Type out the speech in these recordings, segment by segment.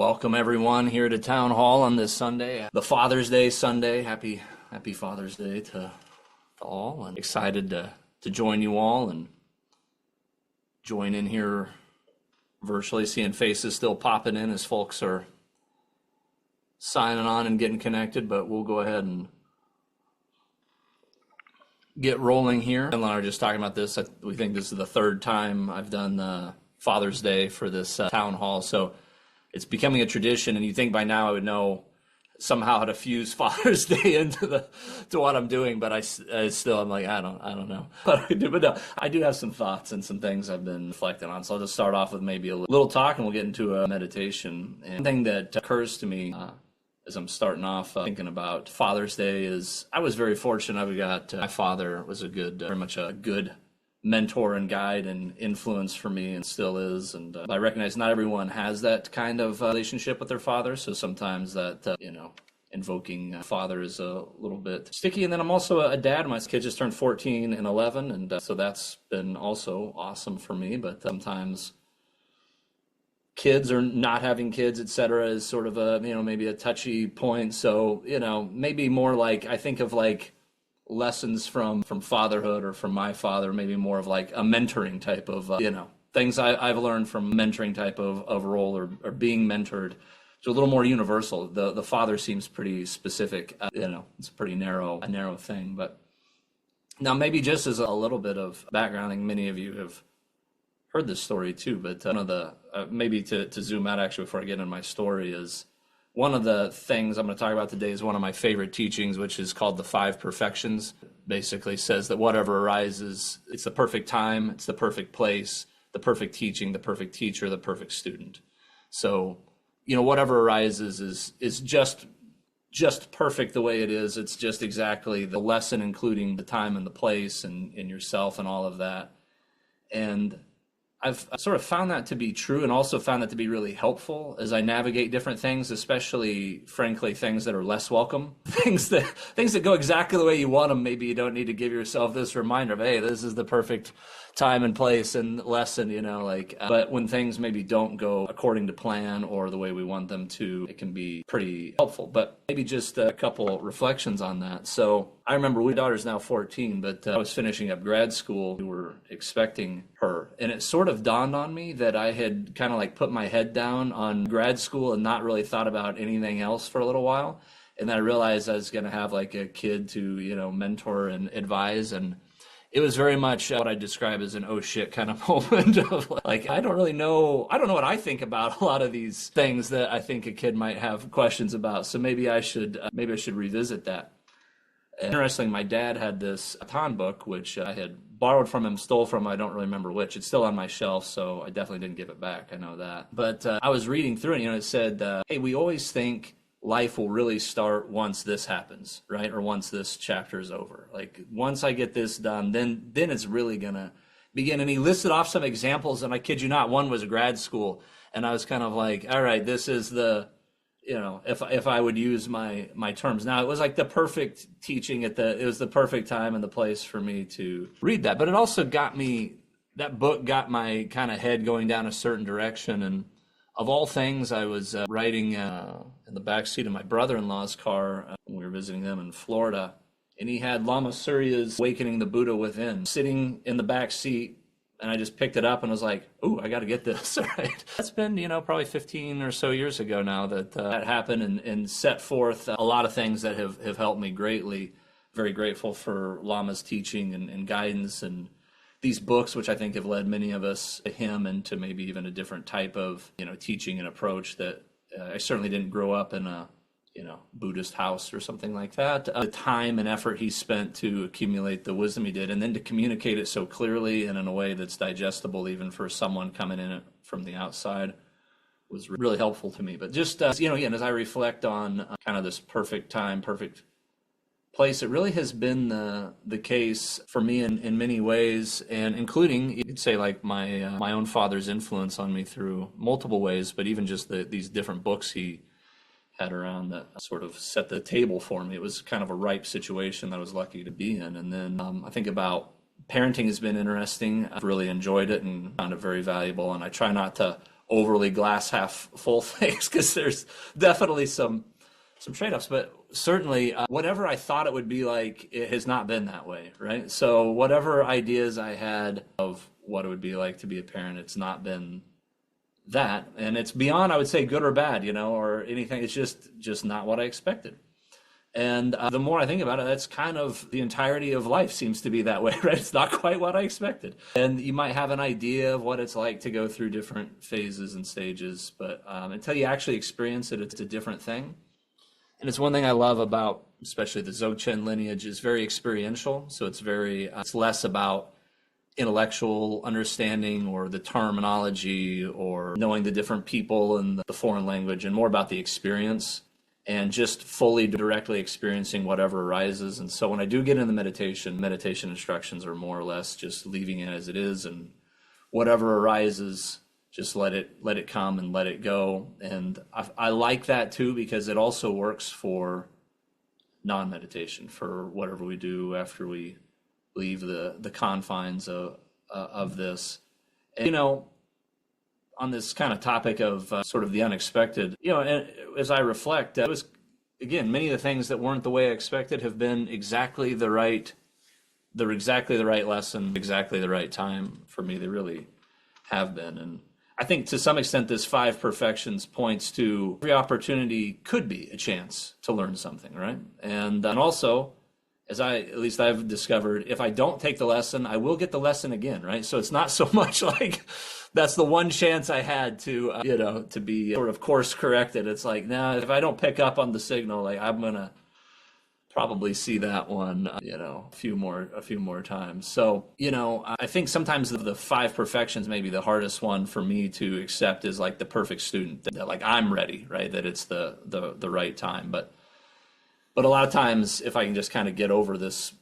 Welcome everyone here to Town Hall on this Sunday, the Father's Day Sunday. Happy Father's Day to all, and excited to join you all and join in here virtually, seeing faces still popping in as folks are signing on and getting connected, but we'll go ahead and get rolling here. And I was just talking about this. We think this is the third time I've done Father's Day for this Town Hall, so it's becoming a tradition, and you think by now I would know somehow how to fuse Father's Day into what I'm doing, but I still, I'm like, I don't know what I do. But no, I do have some thoughts and some things I've been reflecting on. So I'll just start off with maybe a little talk, and we'll get into a meditation. And one thing that occurs to me as I'm starting off thinking about Father's Day is I was very fortunate. I've got my father was very much a good mentor and guide and influence for me, and still is. And I recognize not everyone has that kind of relationship with their father, so sometimes that invoking father is a little bit sticky. And then I'm also a dad. My kids just turned 14 and 11, and so that's been also awesome for me. But sometimes kids or not having kids, etc., is sort of a maybe a touchy point. So maybe more like I think of like lessons from fatherhood or from my father, maybe more of like a mentoring type of things I've learned from mentoring type of role or being mentored. So a little more universal. The father seems pretty specific. It's a pretty a narrow thing. But now maybe just as a little bit of background, I think many of you have heard this story too, but one of the maybe to zoom out actually before I get into my story is one of the things I'm going to talk about today is one of my favorite teachings, which is called the 5 perfections. Basically says that whatever arises, it's the perfect time, it's the perfect place, the perfect teaching, the perfect teacher, the perfect student. So, whatever arises is just perfect the way it is. It's just exactly the lesson, including the time and the place and yourself and all of that. And I've sort of found that to be true, and also found that to be really helpful as I navigate different things, especially, frankly, things that are less welcome, things that go exactly the way you want them. Maybe you don't need to give yourself this reminder of, hey, this is the perfect time and place and lesson, but when things maybe don't go according to plan or the way we want them to, it can be pretty helpful. But maybe just a couple reflections on that. So I remember my daughter's now 14, but I was finishing up grad school. We were expecting her, and it sort of dawned on me that I had kind of like put my head down on grad school and not really thought about anything else for a little while. And then I realized I was going to have like a kid to, mentor and advise, and it was very much what I describe as an oh shit kind of moment of like, I don't know what I think about a lot of these things that I think a kid might have questions about. So maybe I should revisit that. Interestingly, my dad had this Atan book, which I had borrowed from him, stole from him, I don't really remember which. It's still on my shelf, so I definitely didn't give it back, I know that. But I was reading through it, it said, hey, we always think life will really start once this happens, right? Or once this chapter is over. Like, once I get this done, then it's really going to begin. And he listed off some examples, and I kid you not, one was grad school. And I was kind of like, all right, this is the, if I would use my terms. Now, it was like the perfect teaching it was the perfect time and the place for me to read that. But it also that book got my kind of head going down a certain direction. And of all things, I was riding in the backseat of my brother-in-law's car when we were visiting them in Florida, and he had Lama Surya's Awakening the Buddha Within sitting in the back seat, and I just picked it up and was like, ooh, I got to get this, right? That's been, probably 15 or so years ago now that happened and set forth a lot of things that have helped me greatly. Very grateful for Lama's teaching and guidance and these books, which I think have led many of us to him and to maybe even a different type of, teaching and approach that I certainly didn't grow up in a, Buddhist house or something like that. The time and effort he spent to accumulate the wisdom he did, and then to communicate it so clearly and in a way that's digestible even for someone coming in it from the outside was really helpful to me. But just, again, as I reflect on kind of this perfect time, perfect place, it really has been the case for me in many ways, and including, you could say, like my own father's influence on me through multiple ways, but even just these different books he had around that sort of set the table for me. It was kind of a ripe situation that I was lucky to be in. And then I think about parenting has been interesting. I've really enjoyed it and found it very valuable, and I try not to overly glass half full things, because there's definitely some trade-offs, but certainly whatever I thought it would be like, it has not been that way, right? So whatever ideas I had of what it would be like to be a parent, it's not been that, and it's beyond, I would say, good or bad, or anything. It's just not what I expected. And the more I think about it, that's kind of the entirety of life seems to be that way, right? It's not quite what I expected. And you might have an idea of what it's like to go through different phases and stages, but until you actually experience it, it's a different thing. And it's one thing I love about, especially the Dzogchen lineage, is very experiential. So it's less about intellectual understanding or the terminology or knowing the different people and the foreign language, and more about the experience and just fully directly experiencing whatever arises. And so when I do get into meditation instructions are more or less just leaving it as it is, and whatever arises, just let it come and let it go. And I like that too, because it also works for non-meditation, for whatever we do after we leave the confines of this. And, on this kind of topic of sort of the unexpected, and as I reflect, it was, again, many of the things that weren't the way I expected have been exactly the right lesson, exactly the right time for me. They really have been. And I think to some extent, this 5 perfections points to every opportunity could be a chance to learn something, right? And also, at least I've discovered, if I don't take the lesson, I will get the lesson again, right? So it's not so much like that's the one chance I had to, to be sort of course corrected. It's like, now, if I don't pick up on the signal, like, I'm going to probably see that one, a few more times. So, I think sometimes the 5 perfections may be the hardest one for me to accept, is like the perfect student, that like I'm ready, right? That it's the right time. But a lot of times, if I can just kind of get over this,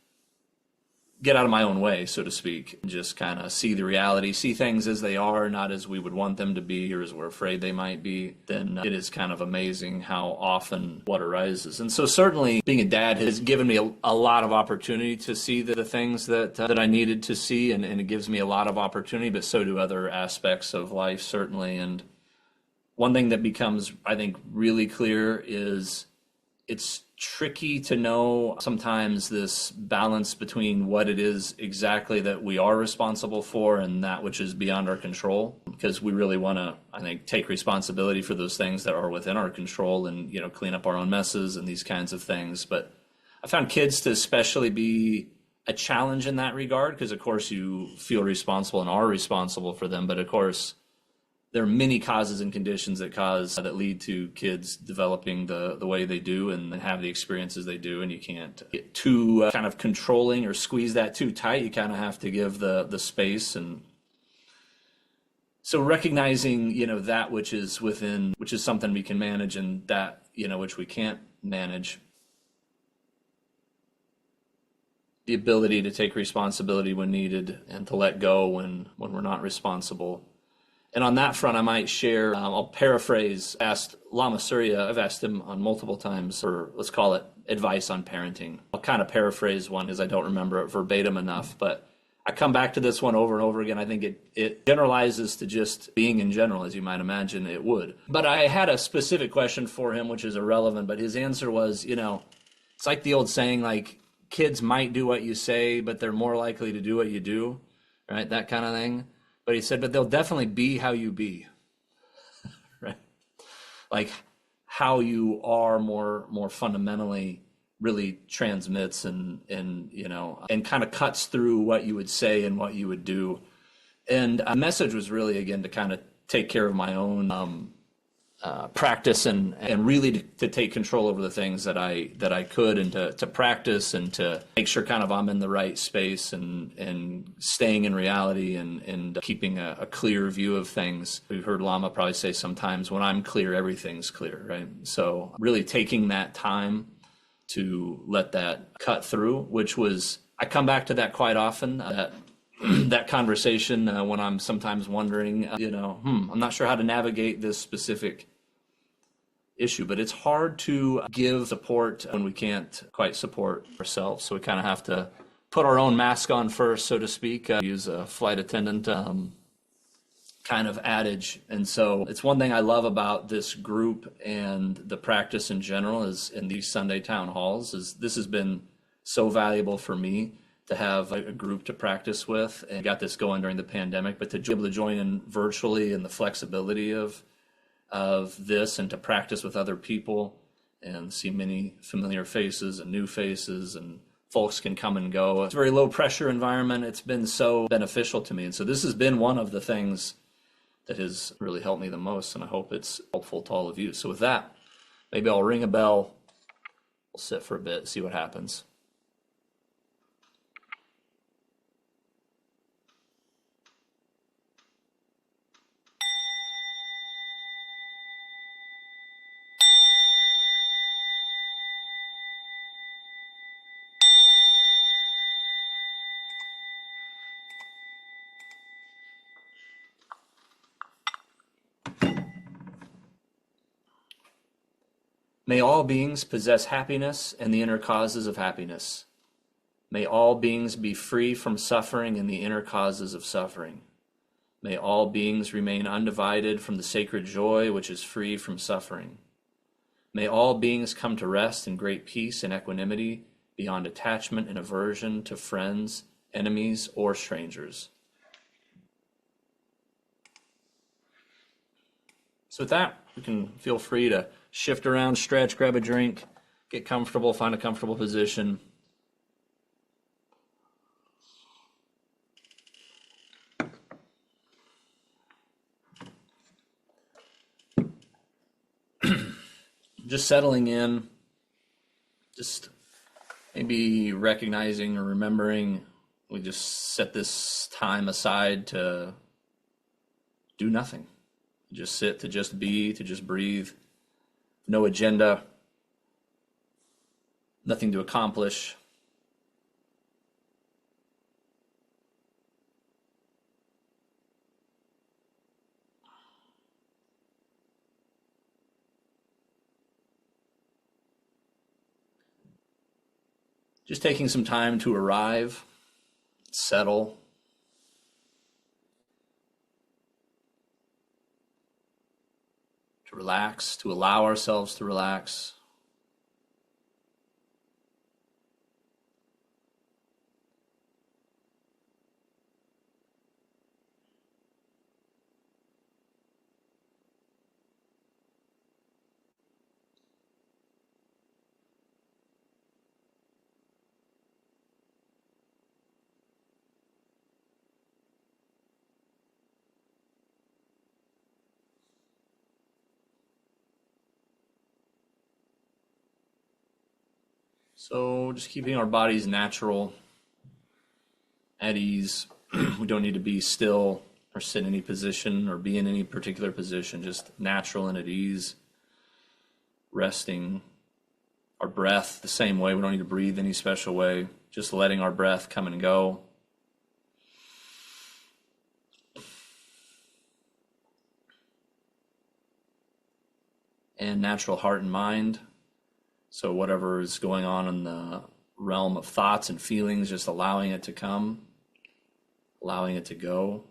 get out of my own way, so to speak, and just kind of see the reality, see things as they are, not as we would want them to be or as we're afraid they might be, then it is kind of amazing how often what arises. And so certainly being a dad has given me a lot of opportunity to see the things that I needed to see, and it gives me a lot of opportunity, but so do other aspects of life, certainly. And one thing that becomes, I think, really clear is it's tricky to know sometimes this balance between what it is exactly that we are responsible for and that which is beyond our control, because we really want to, I think, take responsibility for those things that are within our control and, clean up our own messes and these kinds of things. But I found kids to especially be a challenge in that regard, because of course you feel responsible and are responsible for them, but of course there are many causes and conditions that lead to kids developing the way they do and have the experiences they do, and you can't get too kind of controlling or squeeze that too tight. You kind of have to give the space. And so recognizing that which is within, which is something we can manage, and that which we can't manage, the ability to take responsibility when needed and to let go when we're not responsible. And on that front, I might share, I'll paraphrase, asked Lama Surya, I've asked him on multiple times for, let's call it, advice on parenting. I'll kind of paraphrase one because I don't remember it verbatim enough, but I come back to this one over and over again. I think it generalizes to just being in general, as you might imagine it would. But I had a specific question for him, which is irrelevant, but his answer was, it's like the old saying, like, kids might do what you say, but they're more likely to do what you do, right? That kind of thing. But he said, but they'll definitely be how you be, right? Like how you are more fundamentally really transmits and kind of cuts through what you would say and what you would do. And a message was really, again, to kind of take care of my own practice and really to take control over the things that I could, and to practice and to make sure kind of I'm in the right space and staying in reality and keeping a clear view of things. We've heard Lama probably say sometimes, when I'm clear, everything's clear, right? So really taking that time to let that cut through, which was, I come back to that quite often, that conversation when I'm sometimes wondering, I'm not sure how to navigate this specific issue, but it's hard to give support when we can't quite support ourselves. So we kind of have to put our own mask on first, so to speak, use a flight attendant kind kind of adage. And so it's one thing I love about this group and the practice in general is in these Sunday town halls is this has been so valuable for me to have a group to practice with, and got this going during the pandemic, but to be able to join in virtually and the flexibility of this and to practice with other people and see many familiar faces and new faces, and folks can come and go. It's a very low pressure environment. It's been so beneficial to me. And so this has been one of the things that has really helped me the most, and I hope it's helpful to all of you. So with that, maybe I'll ring a bell. We'll sit for a bit, see what happens. May all beings possess happiness and the inner causes of happiness. May all beings be free from suffering and the inner causes of suffering. May all beings remain undivided from the sacred joy which is free from suffering. May all beings come to rest in great peace and equanimity beyond attachment and aversion to friends, enemies, or strangers. So with that, you can feel free to shift around, stretch, grab a drink, get comfortable, find a comfortable position. Just settling in, just maybe recognizing or remembering we just set this time aside to do nothing. Just sit, to just be, to just breathe. No agenda, nothing to accomplish. Just taking some time to arrive, settle, to relax, to allow ourselves to relax. So just keeping our bodies natural, at ease. We don't need to be still or sit in any position or be in any particular position, just natural and at ease. Resting our breath the same way. We don't need to breathe any special way. Just letting our breath come and go. And natural heart and mind. So whatever is going on in the realm of thoughts and feelings, just allowing it to come, allowing it to go.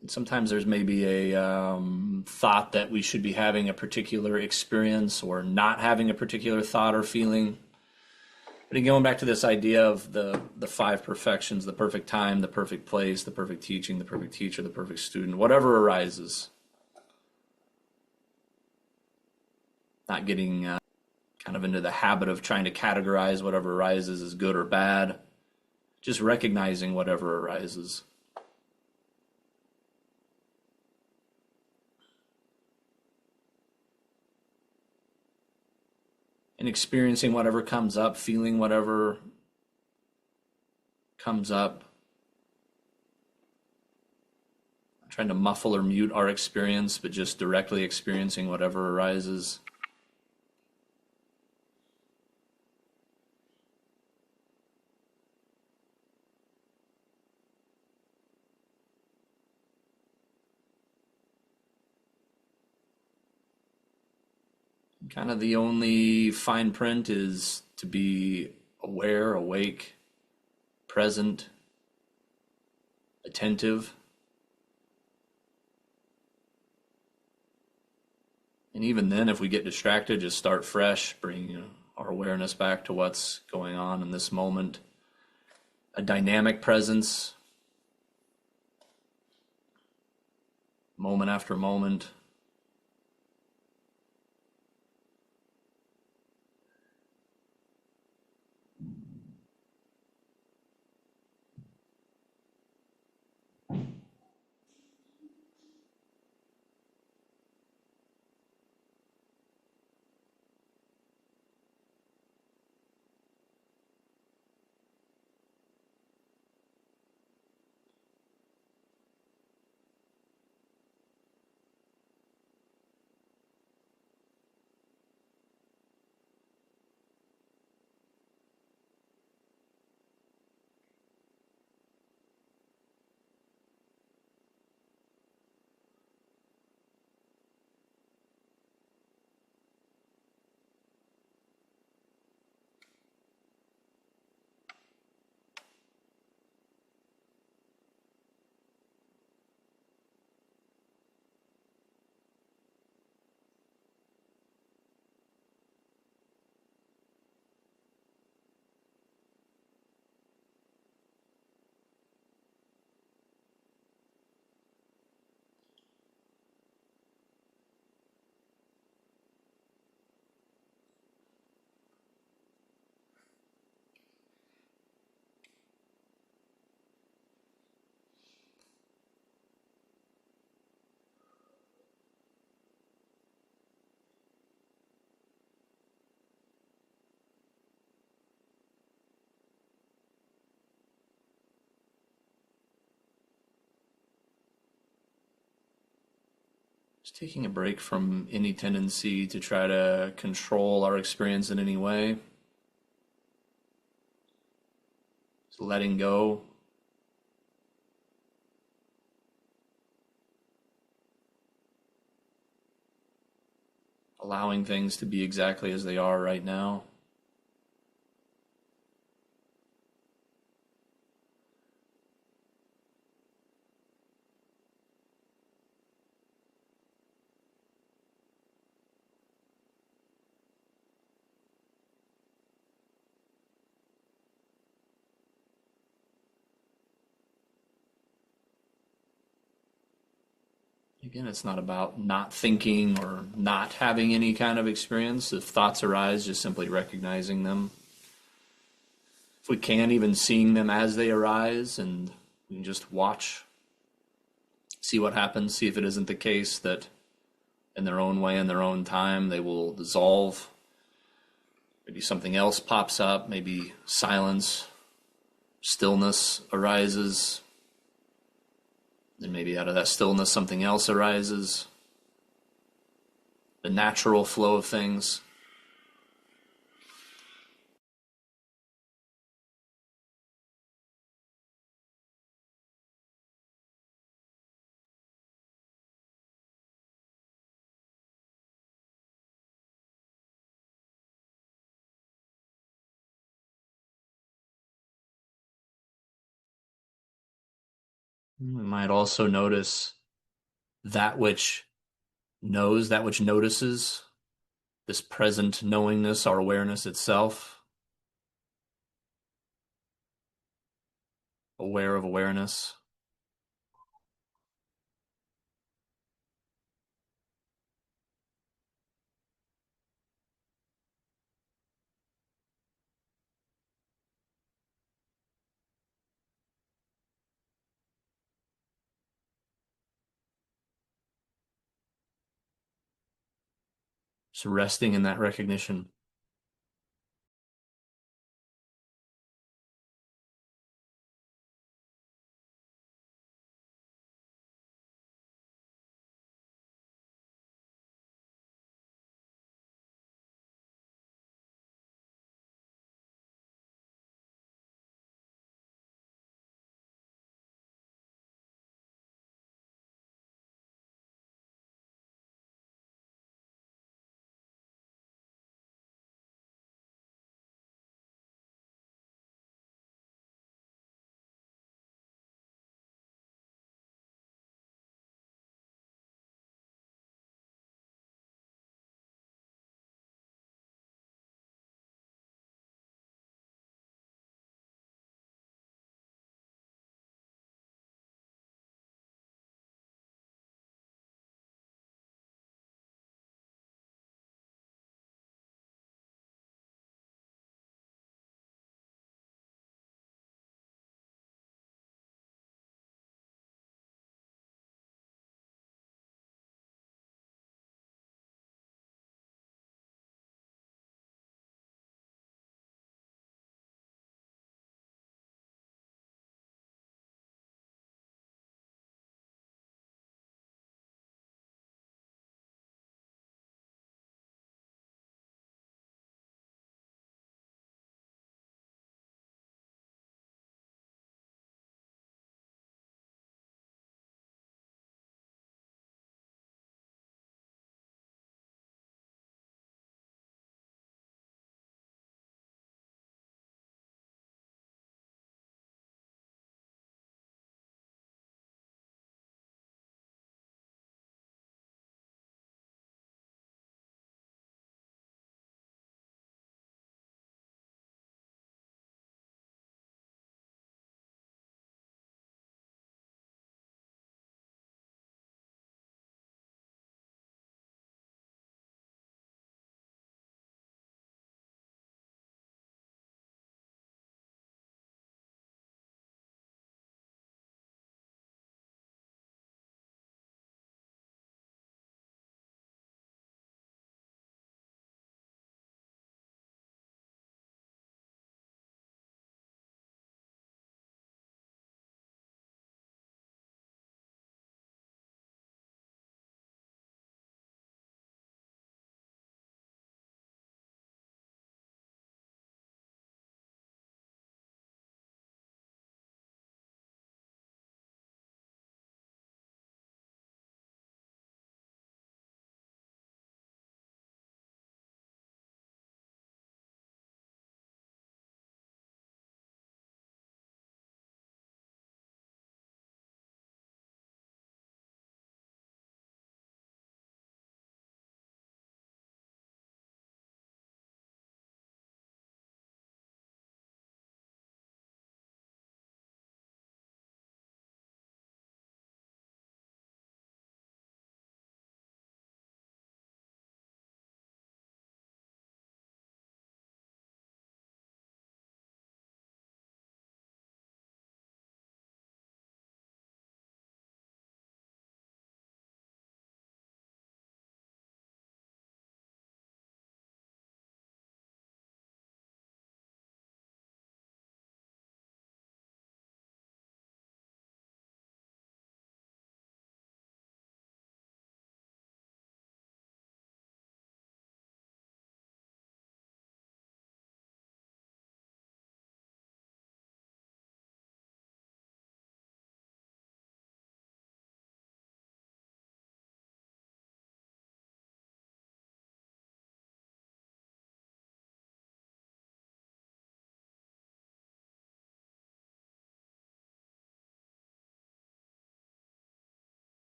And sometimes there's maybe a thought that we should be having a particular experience or not having a particular thought or feeling. But going back to this idea of the five perfections, the perfect time, the perfect place, the perfect teaching, the perfect teacher, the perfect student, whatever arises. Not getting kind of into the habit of trying to categorize whatever arises as good or bad. Just recognizing whatever arises. And experiencing whatever comes up, feeling whatever comes up. Not trying to muffle or mute our experience, but just directly experiencing whatever arises. Kind of the only fine print is to be aware, awake, present, attentive. And even then, if we get distracted, just start fresh, bring our awareness back to what's going on in this moment. A dynamic presence, moment after moment. Just taking a break from any tendency to try to control our experience in any way. Just letting go. Allowing things to be exactly as they are right now. Again, it's not about not thinking or not having any kind of experience. If thoughts arise, just simply recognizing them. If we can, even seeing them as they arise, and we can just watch, see what happens, see if it isn't the case that in their own way, in their own time, they will dissolve. Maybe something else pops up, maybe silence, stillness arises. Then maybe out of that stillness, something else arises. The natural flow of things. We might also notice that which knows, that which notices, this present knowingness, our awareness itself, aware of awareness. Just resting in that recognition.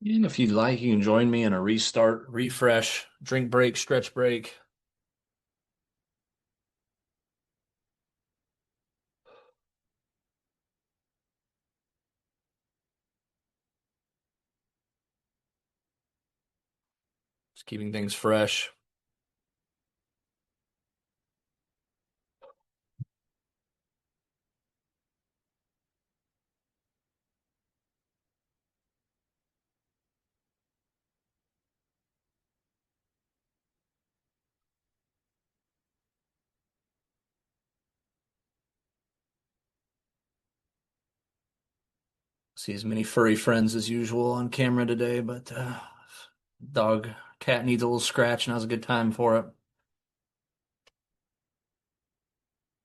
And if you'd like, you can join me in a restart, refresh, drink break, stretch break. Just keeping things fresh. See as many furry friends as usual on camera today, but dog, cat needs a little scratch. Now's a good time for it.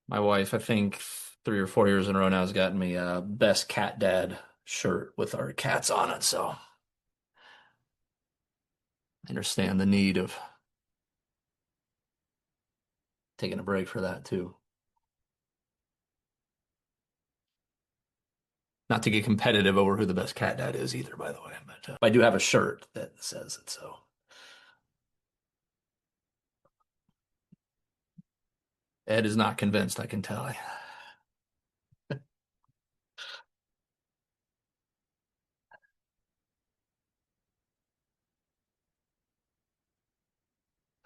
My wife, I think 3 or 4 years in a row now, has gotten me a best cat dad shirt with our cats on it. So I understand the need of taking a break for that too. Not to get competitive over who the best cat dad is either, by the way, but I do have a shirt that says it. So Ed is not convinced, I can tell.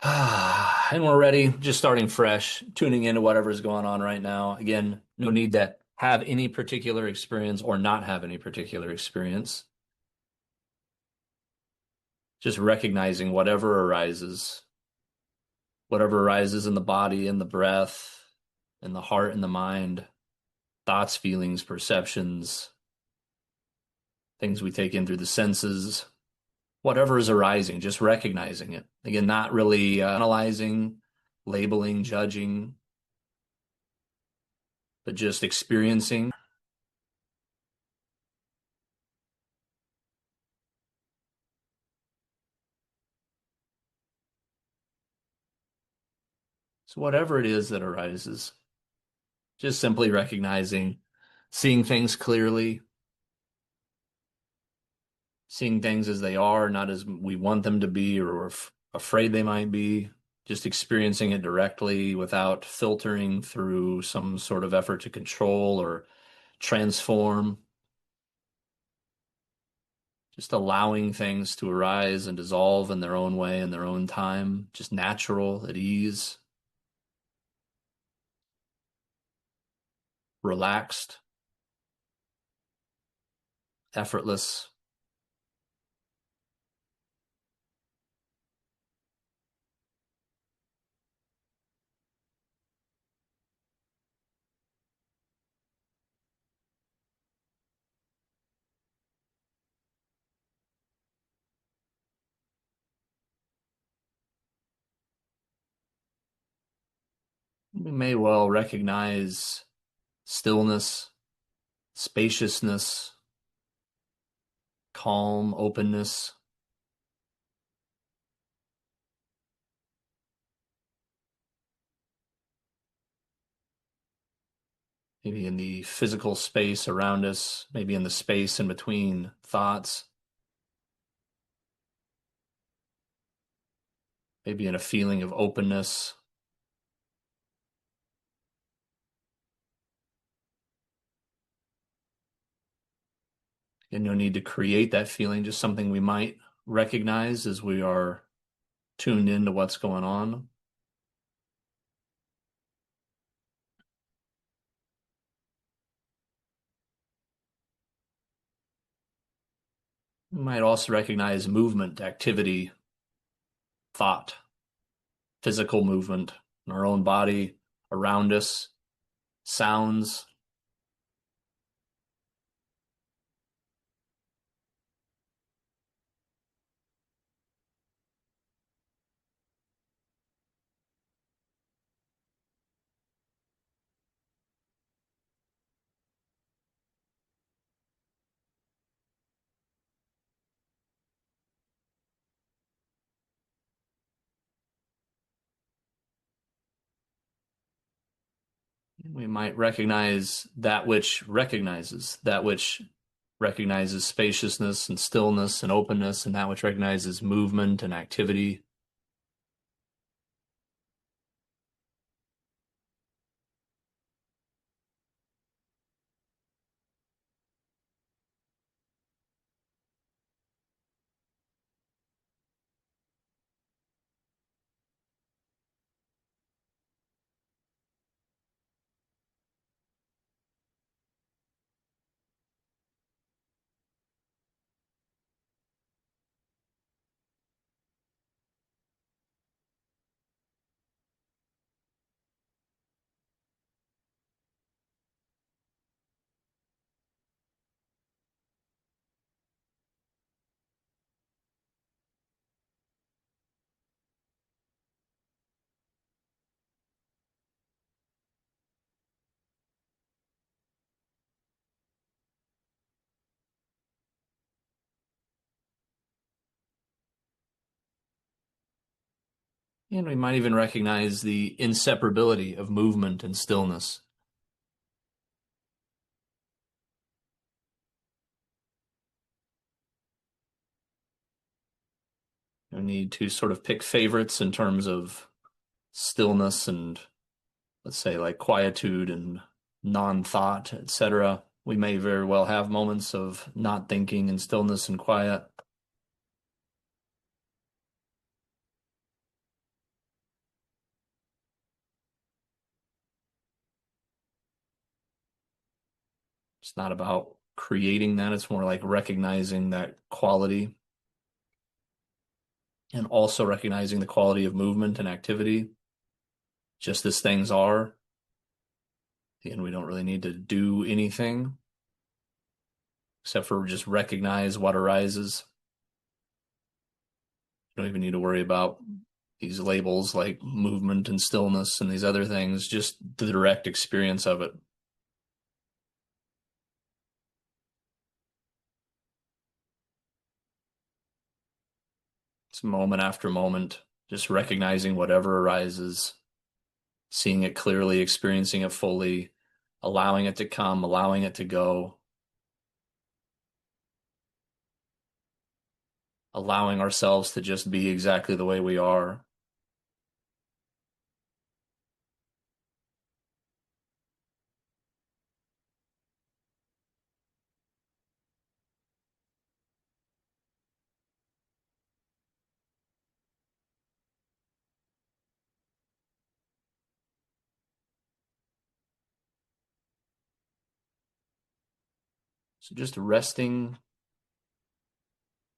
And we're ready, just starting fresh, tuning into whatever's going on right now. Again, no need to have any particular experience or not have any particular experience. Just recognizing whatever arises in the body, in the breath, in the heart, in the mind, thoughts, feelings, perceptions, things we take in through the senses, whatever is arising, just recognizing it. Again, not really analyzing, labeling, judging, but just experiencing. So, whatever it is that arises, just simply recognizing, seeing things clearly, seeing things as they are, not as we want them to be or we're afraid they might be, just experiencing it directly without filtering through some sort of effort to control or transform, just allowing things to arise and dissolve in their own way, in their own time, just natural, at ease, relaxed, effortless. We may well recognize stillness, spaciousness, calm, openness, maybe in the physical space around us, maybe in the space in between thoughts, maybe in a feeling of openness. And no need to create that feeling, just something we might recognize as we are tuned into what's going on. We might also recognize movement, activity, thought, physical movement in our own body, around us, sounds. We might recognize that which recognizes, that which recognizes spaciousness and stillness and openness, and that which recognizes movement and activity. And we might even recognize the inseparability of movement and stillness. No need to sort of pick favorites in terms of stillness and, let's say, like quietude and non-thought, etc. We may very well have moments of not thinking and stillness and quiet. It's not about creating that, it's more like recognizing that quality and also recognizing the quality of movement and activity, just as things are. And we don't really need to do anything except for just recognize what arises. You don't even need to worry about these labels like movement and stillness and these other things, just the direct experience of it. It's moment after moment, just recognizing whatever arises, seeing it clearly, experiencing it fully, allowing it to come, allowing it to go, allowing ourselves to just be exactly the way we are. So just resting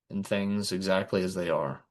in things exactly as they are.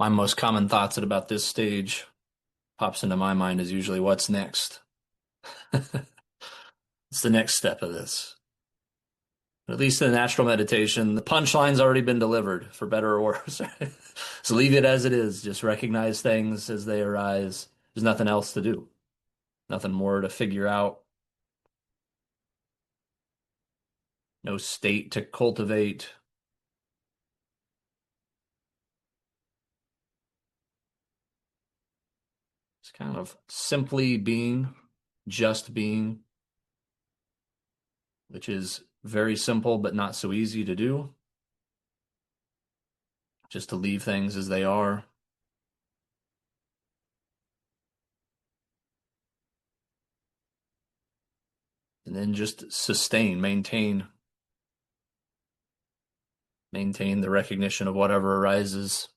My most common thoughts at about this stage pops into my mind is usually what's next. It's the next step of this. At least in the natural meditation, the punchline's already been delivered, for better or worse. So leave it as it is. Just recognize things as they arise. There's nothing else to do, nothing more to figure out, no state to cultivate. It's kind of simply being, just being, which is very simple but not so easy to do. Just to leave things as they are. And then just sustain, maintain the recognition of whatever arises.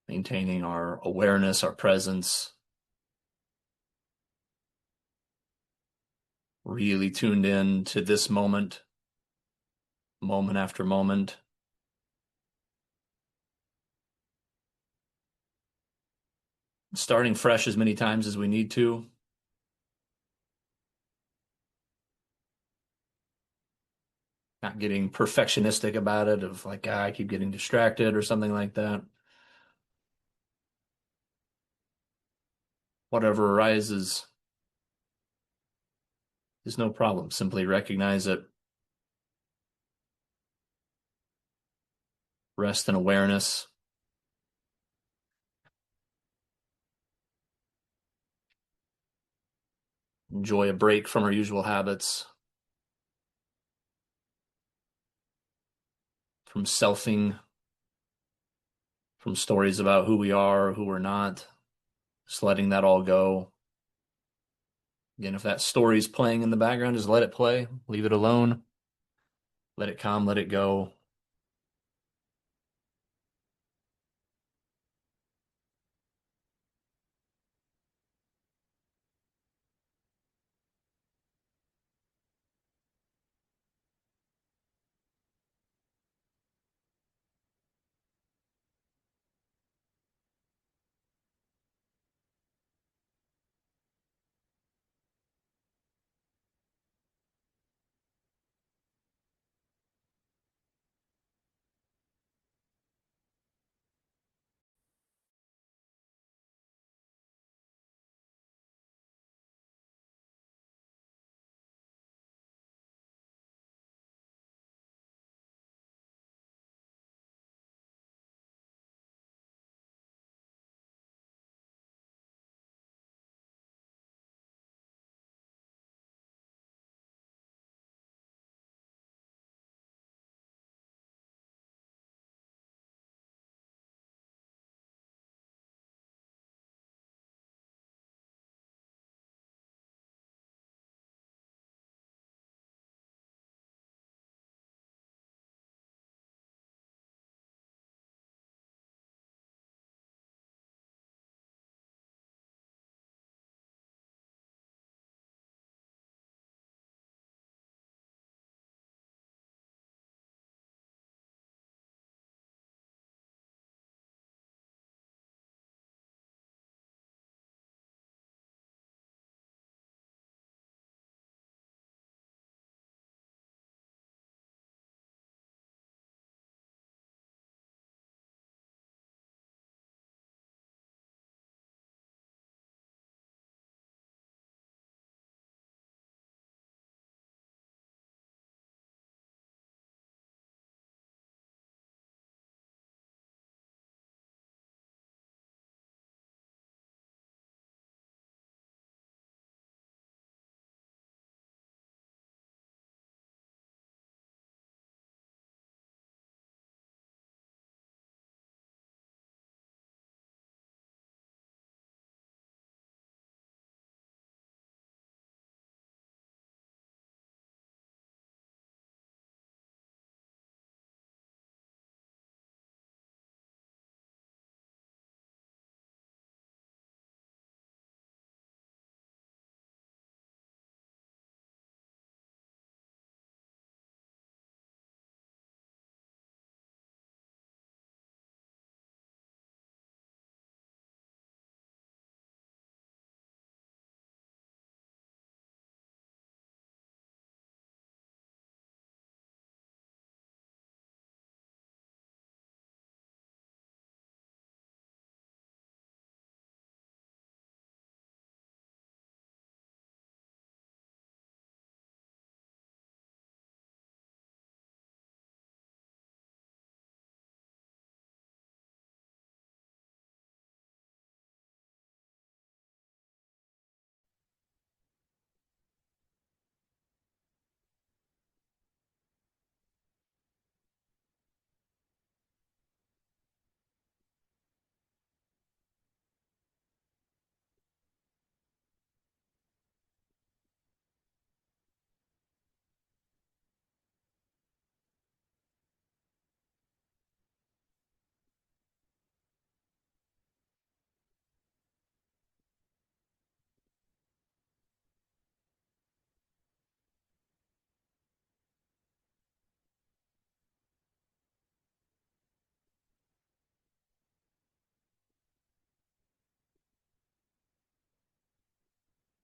Maintaining our awareness, our presence, really tuned in to this moment, moment after moment. Starting fresh as many times as we need to. Not getting perfectionistic about it, of like, I keep getting distracted or something like that. Whatever arises is no problem. Simply recognize it. Rest in awareness. Enjoy a break from our usual habits, from selfing, from stories about who we are, who we're not. Just letting that all go. Again, if that story's playing in the background, just let it play. Leave it alone. Let it come, let it go.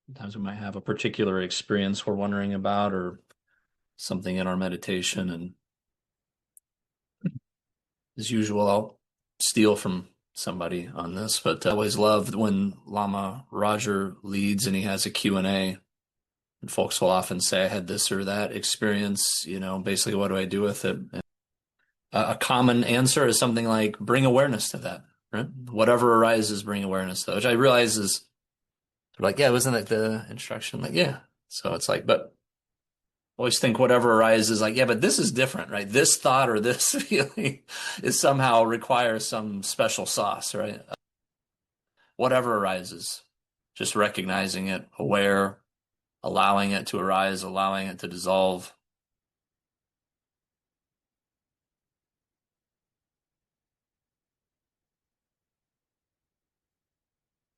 Sometimes we might have a particular experience we're wondering about or something in our meditation. And as usual, I'll steal from somebody on this, but I always loved when Lama Roger leads and he has a Q&A. And folks will often say, I had this or that experience, basically, what do I do with it? And a common answer is something like, bring awareness to that, right? Whatever arises, bring awareness to that, which I realize is like, yeah, wasn't that the instruction? Like, yeah. So it's like, but always think whatever arises, like, yeah, but this is different, right? This thought or this feeling is somehow requires some special sauce, right? Whatever arises, just recognizing it, aware, allowing it to arise, allowing it to dissolve.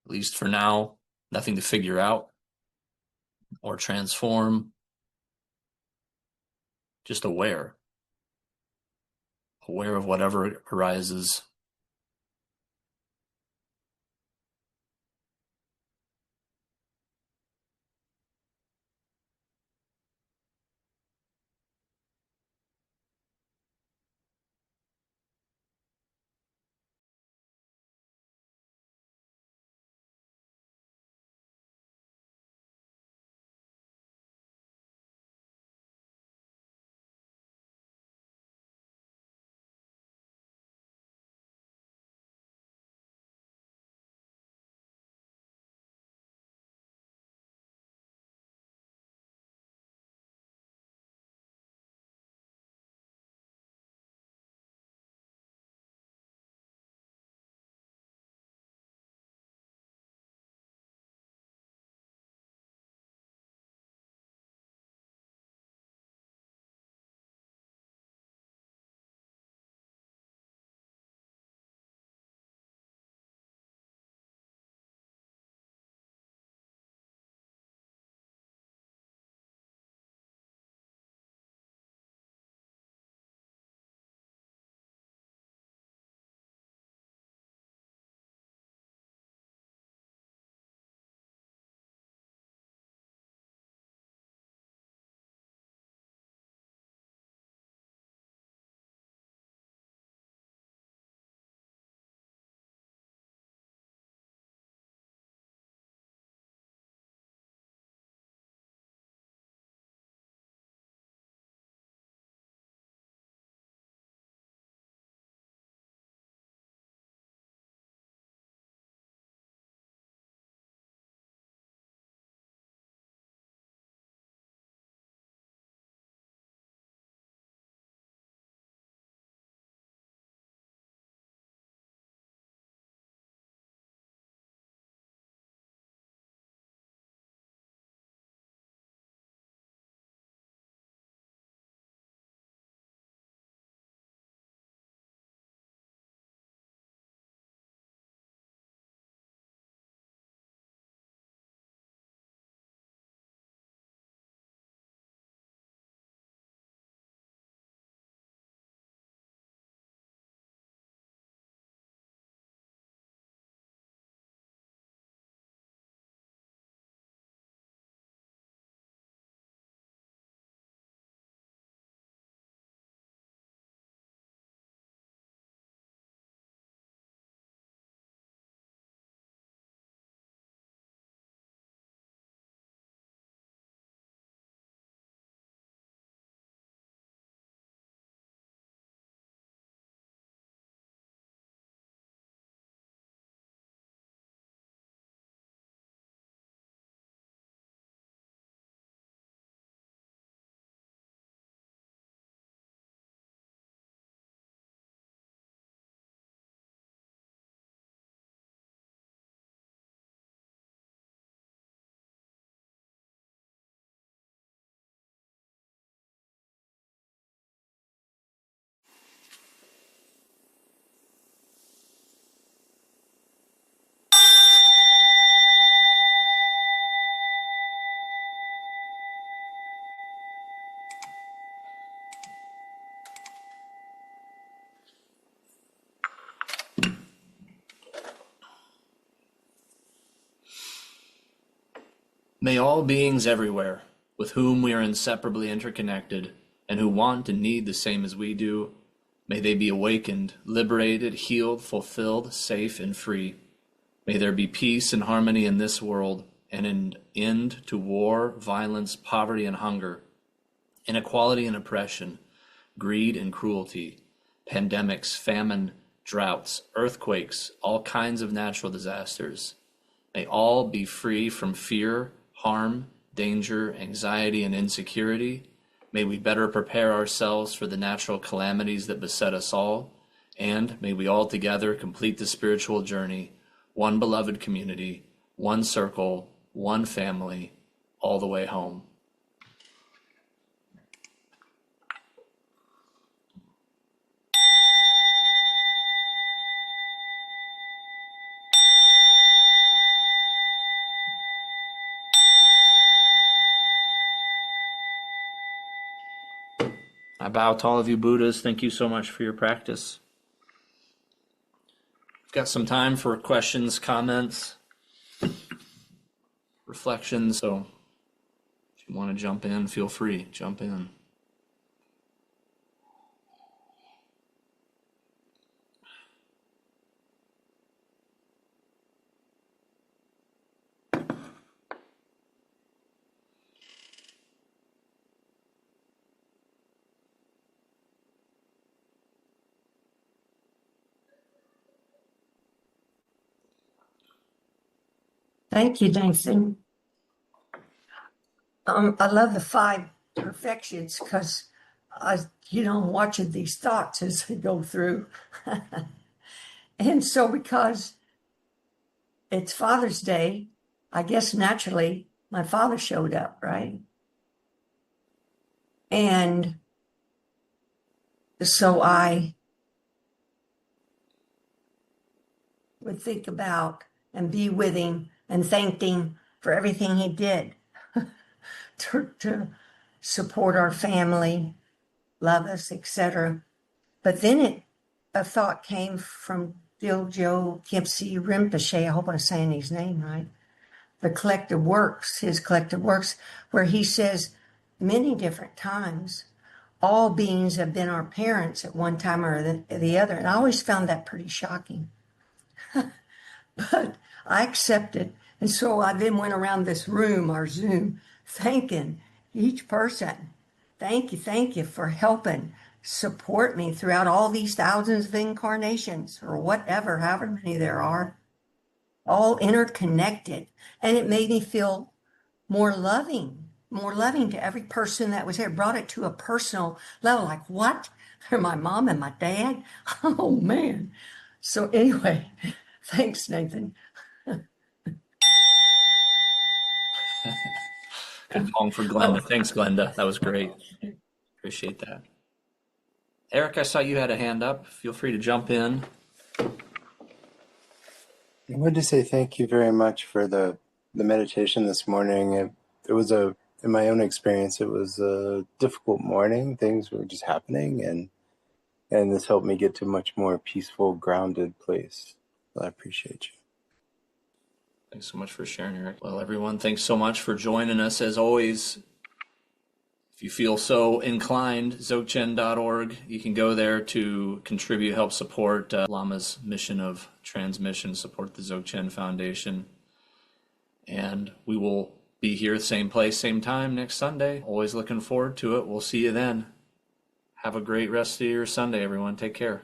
At least for now, nothing to figure out or transform, just aware of whatever arises. May all beings everywhere, with whom we are inseparably interconnected, and who want and need the same as we do, may they be awakened, liberated, healed, fulfilled, safe, and free. May there be peace and harmony in this world, and an end to war, violence, poverty, and hunger, inequality and oppression, greed and cruelty, pandemics, famine, droughts, earthquakes, all kinds of natural disasters. May all be free from fear, harm, danger, anxiety, and insecurity. May we better prepare ourselves for the natural calamities that beset us all, and may we all together complete the spiritual journey, one beloved community, one circle, one family, all the way home. I bow to all of you Buddhas. Thank you so much for your practice. We've got some time for questions, comments, reflections. So if you want to jump in, feel free, jump in. Thank you, Nathan. I love the 5 perfections because I'm watching these thoughts as they go through. And so because it's Father's Day, I guess naturally my father showed up, right? And so I would think about and be with him and thank him for everything he did to support our family, love us, etc. But then a thought came from Diljo Khyentse Rinpoche, I hope I'm saying his name right, his collective works, where he says many different times, all beings have been our parents at one time or the other. And I always found that pretty shocking. But I accepted. And so I then went around this room, our Zoom, thanking each person. Thank you for helping support me throughout all these thousands of incarnations or whatever, however many there are, all interconnected. And it made me feel more loving to every person that was there. It brought it to a personal level, like, what? They're my mom and my dad? Oh, man. So anyway, thanks, Nathan. Good song for Glenda. Thanks, Glenda. That was great. Appreciate that. Eric, I saw you had a hand up. Feel free to jump in. I wanted to say thank you very much for the meditation this morning. It was in my own experience, it was a difficult morning. Things were just happening, and this helped me get to a much more peaceful, grounded place. So I appreciate you. Thanks so much for sharing, Eric. Well, everyone, thanks so much for joining us. As always, if you feel so inclined, dzogchen.org, you can go there to contribute, help support Lama's mission of transmission, support the Dzogchen Foundation. And we will be here, same place, same time next Sunday. Always looking forward to it. We'll see you then. Have a great rest of your Sunday, everyone. Take care.